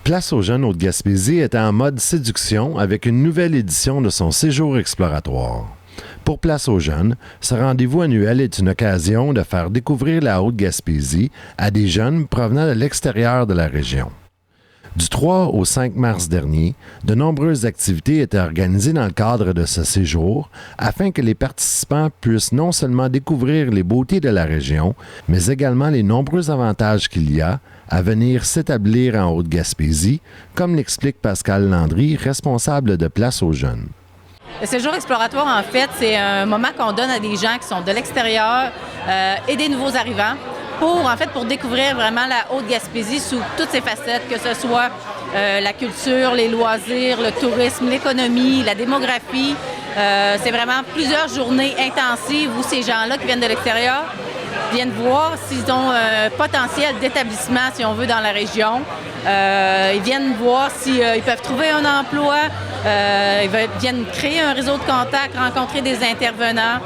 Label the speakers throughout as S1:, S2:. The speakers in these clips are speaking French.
S1: Place aux jeunes Haute-Gaspésie était en mode séduction avec une nouvelle édition de son séjour exploratoire. Pour Place aux jeunes, ce rendez-vous annuel est une occasion de faire découvrir la Haute-Gaspésie à des jeunes provenant de l'extérieur de la région. Du 3 au 5 mars dernier, de nombreuses activités étaient organisées dans le cadre de ce séjour afin que les participants puissent non seulement découvrir les beautés de la région, mais également les nombreux avantages qu'il y a à venir s'établir en Haute-Gaspésie, comme l'explique Pascal Landry, responsable de Place aux jeunes.
S2: Le séjour exploratoire, en fait, c'est un moment qu'on donne à des gens qui sont de l'extérieur et des nouveaux arrivants pour découvrir vraiment la Haute-Gaspésie sous toutes ses facettes, que ce soit la culture, les loisirs, le tourisme, l'économie, la démographie. C'est vraiment plusieurs journées intensives où ces gens-là qui viennent de l'extérieur viennent voir s'ils ont un potentiel d'établissement, si on veut, dans la région. Ils viennent voir s'ils peuvent trouver un emploi. Ils viennent créer un réseau de contacts, rencontrer des intervenants,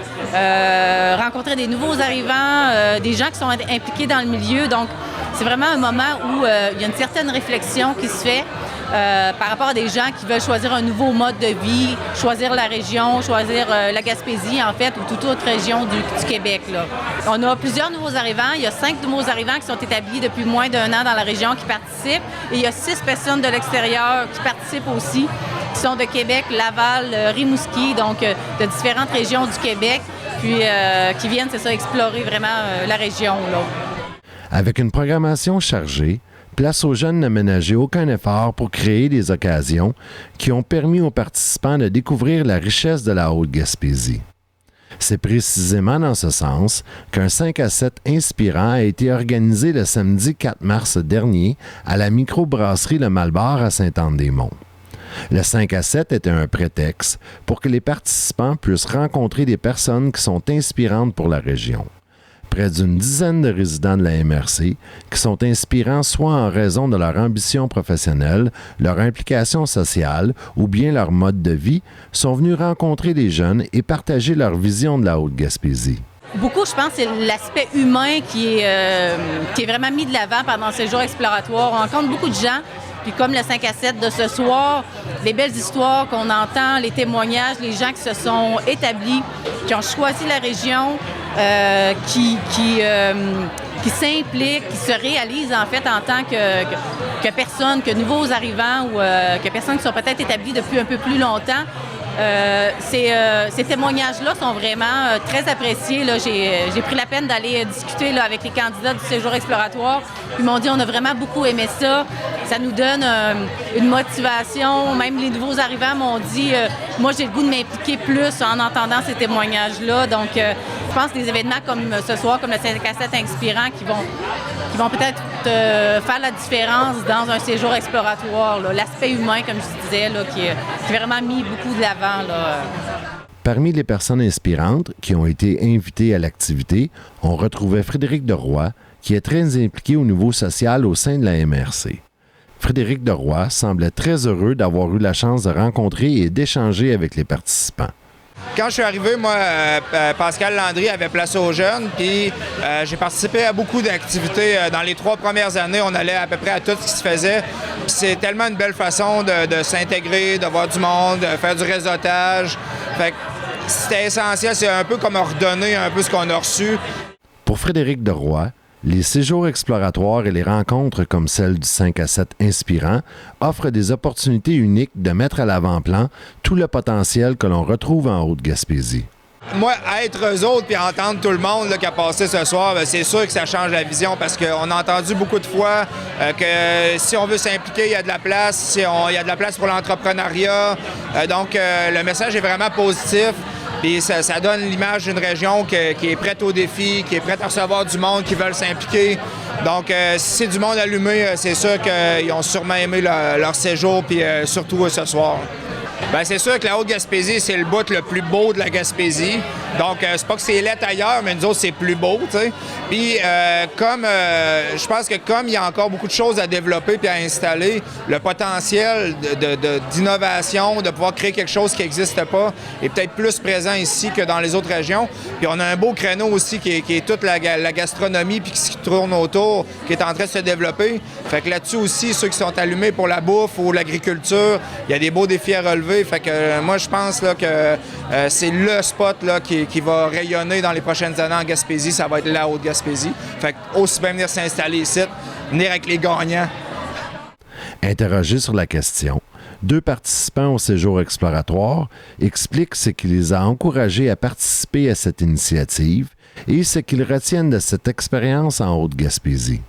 S2: rencontrer des nouveaux arrivants, des gens qui sont impliqués dans le milieu. Donc, c'est vraiment un moment où il y a une certaine réflexion qui se fait par rapport à des gens qui veulent choisir un nouveau mode de vie, choisir la région, choisir la Gaspésie, en fait, ou toute autre région du Québec, là. On a plusieurs nouveaux arrivants. Il y a 5 nouveaux arrivants qui sont établis depuis moins d'1 an dans la région qui participent. Et il y a 6 personnes de l'extérieur qui participent aussi, qui sont de Québec, Laval, Rimouski, donc de différentes régions du Québec, puis qui viennent, c'est ça, explorer vraiment la région, là.
S1: Avec une programmation chargée, Place aux jeunes n'a ménagé aucun effort pour créer des occasions qui ont permis aux participants de découvrir la richesse de la Haute-Gaspésie. C'est précisément dans ce sens qu'un 5 à 7 inspirant a été organisé le samedi 4 mars dernier à la microbrasserie Le Malbar à Sainte-Anne-des-Monts. Le 5 à 7 était un prétexte pour que les participants puissent rencontrer des personnes qui sont inspirantes pour la région. Près d'une dizaine de résidents de la MRC qui sont inspirants soit en raison de leur ambition professionnelle, leur implication sociale ou bien leur mode de vie, sont venus rencontrer les jeunes et partager leur vision de la Haute-Gaspésie.
S2: Beaucoup, je pense, c'est l'aspect humain qui est vraiment mis de l'avant pendant ces jours exploratoires. On rencontre beaucoup de gens. Puis comme le 5 à 7 de ce soir, les belles histoires qu'on entend, les témoignages, les gens qui se sont établis, qui ont choisi la région, qui s'impliquent, qui se réalisent en fait en tant que personnes, que nouveaux arrivants ou que personnes qui sont peut-être établies depuis un peu plus longtemps. Ces témoignages-là sont vraiment très appréciés. Là. J'ai pris la peine d'aller discuter là, avec les candidats du séjour exploratoire. Ils m'ont dit on a vraiment beaucoup aimé ça. Ça nous donne une motivation. Même les nouveaux arrivants m'ont dit moi j'ai le goût de m'impliquer plus en entendant ces témoignages-là. Donc je pense que des événements comme ce soir, comme le 5 à 7 inspirant, qui vont peut-être faire la différence dans un séjour exploratoire. Là. L'aspect humain, comme je disais, là, qui est vraiment mis beaucoup de l'avant. Là.
S1: Parmi les personnes inspirantes qui ont été invitées à l'activité, on retrouvait Frédéric Deroy, qui est très impliqué au niveau social au sein de la MRC. Frédéric Deroy semblait très heureux d'avoir eu la chance de rencontrer et d'échanger avec les participants.
S3: Quand je suis arrivé, moi, Pascal Landry avait Place aux jeunes, puis j'ai participé à beaucoup d'activités. Dans les 3 premières années, on allait à peu près à tout ce qui se faisait. Puis c'est tellement une belle façon de s'intégrer, de voir du monde, de faire du réseautage. Fait que c'était essentiel, c'est un peu comme redonner un peu ce qu'on a reçu.
S1: Pour Frédéric Deroy, les séjours exploratoires et les rencontres comme celle du 5 à 7 inspirant offrent des opportunités uniques de mettre à l'avant-plan tout le potentiel que l'on retrouve en Haute-Gaspésie.
S3: Moi, être eux autres puis entendre tout le monde là, qui a passé ce soir, bien, c'est sûr que ça change la vision parce qu'on a entendu beaucoup de fois que si on veut s'impliquer, il y a de la place, il y a de la place pour l'entrepreneuriat. Donc, le message est vraiment positif. Puis ça donne l'image d'une région qui est prête au défi, qui est prête à recevoir du monde, qui veulent s'impliquer. Donc, si c'est du monde allumé, c'est sûr qu'ils ont sûrement aimé leur séjour, puis surtout ce soir. Bien, c'est sûr que la Haute-Gaspésie, c'est le bout le plus beau de la Gaspésie. Donc, c'est pas que c'est laid ailleurs, mais nous autres, c'est plus beau, tu sais. Puis, je pense que comme il y a encore beaucoup de choses à développer puis à installer, le potentiel d'innovation, de pouvoir créer quelque chose qui n'existe pas, est peut-être plus présent ici que dans les autres régions. Puis, on a un beau créneau aussi qui est toute la gastronomie puis qui tourne autour, qui est en train de se développer. Fait que là-dessus aussi, ceux qui sont allumés pour la bouffe ou l'agriculture, il y a des beaux défis à relever. Fait que moi, je pense là, que c'est le spot là, qui va rayonner dans les prochaines années en Gaspésie. Ça va être la Haute-Gaspésie. Fait que aussi bien venir s'installer ici, venir avec les gagnants.
S1: Interrogés sur la question, 2 participants au séjour exploratoire expliquent ce qui les a encouragés à participer à cette initiative et ce qu'ils retiennent de cette expérience en Haute-Gaspésie.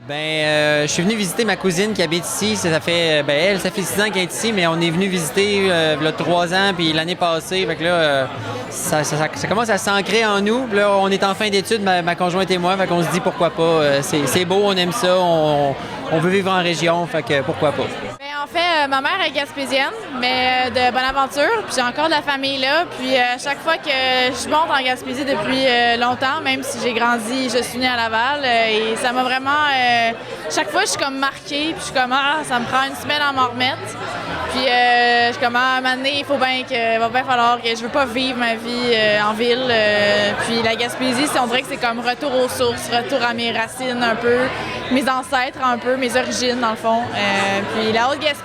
S4: Je suis venu visiter ma cousine qui habite ici. Ça fait 6 ans qu'elle est ici, mais on est venu visiter il y a 3 ans, puis l'année passée. Fait que là, ça commence à s'ancrer en nous. Puis là, on est en fin d'études, ma conjointe et moi. Fait qu'on se dit pourquoi pas. C'est beau, on aime ça, on veut vivre en région, fait que pourquoi pas.
S5: En fait, ma mère est gaspésienne, mais de Bonaventure, puis j'ai encore de la famille là. Puis chaque fois que je monte en Gaspésie depuis longtemps, même si j'ai grandi, je suis née à Laval, et ça m'a vraiment... chaque fois, je suis comme marquée, puis je suis comme, ça me prend une semaine à m'en remettre. Puis je suis comme, à un moment donné, il va bien falloir que je veux pas vivre ma vie en ville. Puis la Gaspésie, on dirait que c'est comme retour aux sources, retour à mes racines un peu, mes ancêtres un peu, mes origines dans le fond. Puis la Haute-Gaspésie,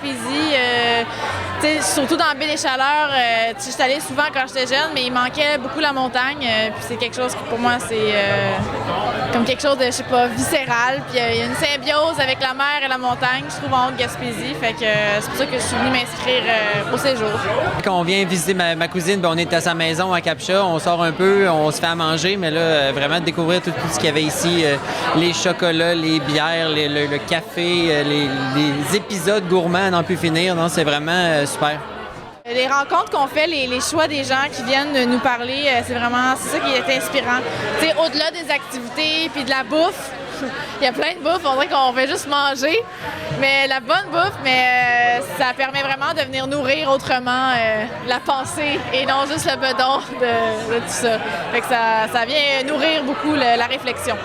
S5: surtout dans la baie des Chaleurs, je suis allée souvent quand j'étais jeune, mais il manquait beaucoup la montagne. Puis c'est quelque chose qui pour moi, c'est comme quelque chose de, je sais pas, viscéral. Puis il y a une symbiose avec la mer et la montagne, je trouve, en Haute-Gaspésie. Fait que c'est pour ça que je suis venue m'inscrire au séjour.
S4: Quand on vient visiter ma cousine, on est à sa maison à Capcha, on sort un peu, on se fait à manger, mais là, vraiment de découvrir tout ce qu'il y avait ici, les chocolats, les bières, le café, les épisodes gourmands à n'en plus finir, non, c'est vraiment super.
S5: Les rencontres qu'on fait, les choix des gens qui viennent nous parler, c'est ça qui est inspirant. T'sais, au-delà des activités puis de la bouffe, il y a plein de bouffe, on dirait qu'on fait juste manger, mais la bonne bouffe, mais ça permet vraiment de venir nourrir autrement la pensée et non juste le bedon de tout ça. Fait que ça vient nourrir beaucoup la réflexion.